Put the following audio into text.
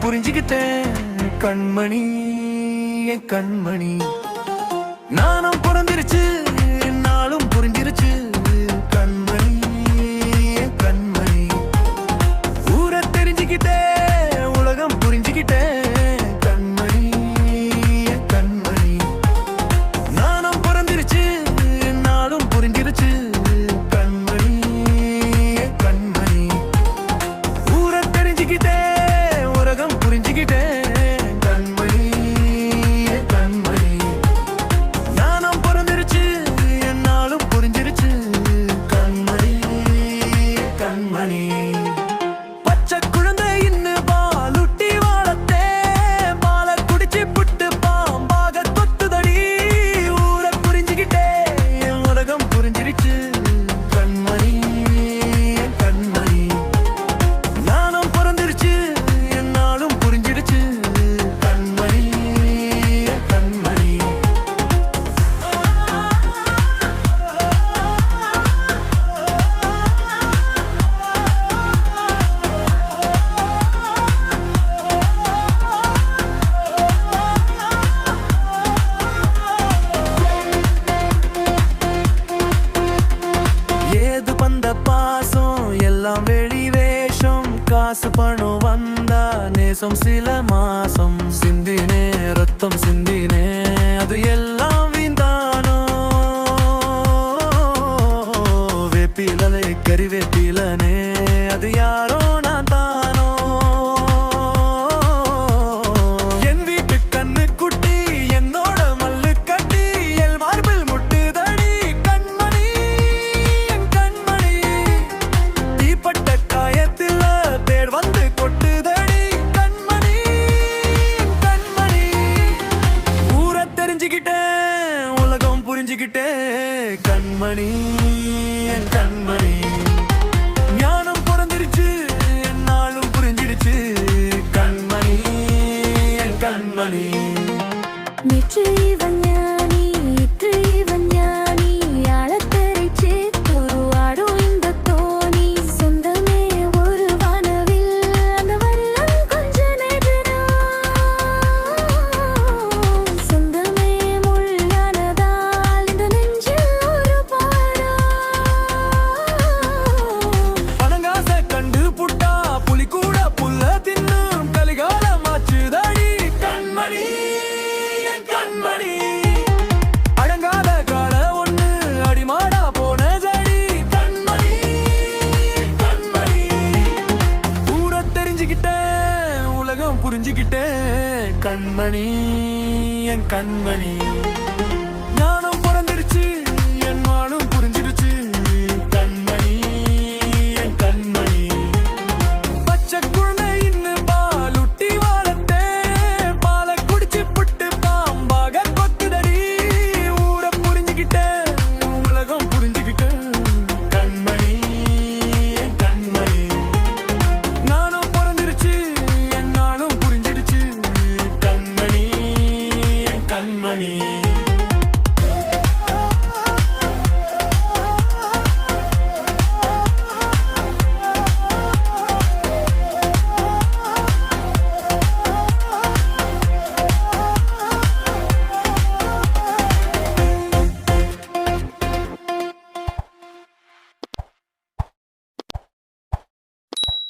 புரிஞ்சுக்கிட்டேன் கண்மணி என் கண்மணி. நானும் பிறந்திருச்சு நாளும் புரிஞ்சிருச்சு கண்மணி என் கண்மணி. ஊரை தெரிஞ்சுக்கிட்டேன் உலகம் புரிஞ்சுக்கிட்டேன் கண்மணி என் கண்மணி. நானும் பிறந்திருச்சு நாளும் புரிஞ்சிருச்சு கண்மணி என் கண்மணி. ஊரை தெரிஞ்சுக்கிட்டேன் உலகம் புரிஞ்சுக்கிட்டேன் கண்மணி என் கண்மணி. நானும் பிறந்திருச்சு என்னாலும் புரிஞ்சிருச்சு கண்மணி கண்மணி. பச்சை குழந்தை இன்னும் பாலுட்டி வாழத்தே பாலை குடிச்சு புட்டு பாம்பாக கொத்துதடி. ஊரை புரிஞ்சுக்கிட்டே என் உலகம் புரிஞ்சிருச்சு கண்மணி கண்மணி. நானும் பிறந்திருச்சு என்னாலும் புரிஞ்சிருச்சு கண்மணி கண்மணி. ஏது பந்த பாசம் எல்லாம் வெளி வேஷம். காசு பணம் வந்தா நேசம் சில மாசம். சிந்தினே ரத்தம் சிந்தினே அது எல்லாம் வீந்தானோ. வேப்பிலே கறிவேப்பிலனே அது யாரோ நான் தானோ. என் வீட்டு கண்ணு குட்டி என்னோட மல்லு கட்டி எல் மார்பில் முட்டுதடி கண்மணி என் கண்மணி. தீப்பட்ட காயத்தில் தேர் வந்து கொட்டுதடி கண்மணி என் கண்மணி. ஊரை தெரிஞ்சுக்கிட்டேன் உலகம் புரிஞ்சுக்கிட்டேன் கண்மணி என் கண்மணி. ஞானம் பிறந்திருச்சு என்னாலும் புரிஞ்சிடுச்சு கண்மணி என் கண்மணி. நேற்று இவன் ஞானி இன்று இவன் ஞானி. ஆழக்கரை சேத்தொரு ஆடும் இந்த தோணி. சொந்தமே ஒரு வானவில் அந்த வல்லம் கொஞ்ச நேரம். சொந்தமே முள்ளானதால் இந்த நெஞ்சில் ஒரு பாரம். பணங்காசை கண்டு புட்டா புலி கூட புல்ல தின்னும் கலிகாலம் ஆச்சுதடி கண்மணி என் கண்மணி. அடங்காத கால ஒண்ணு அடிமாடா போனதடி கண்மணி கண்மணி. ஊரை தெரிஞ்சுக்கிட்டேன் உலகம் புரிஞ்சுக்கிட்டேன் கண்மணி என் கண்மணி.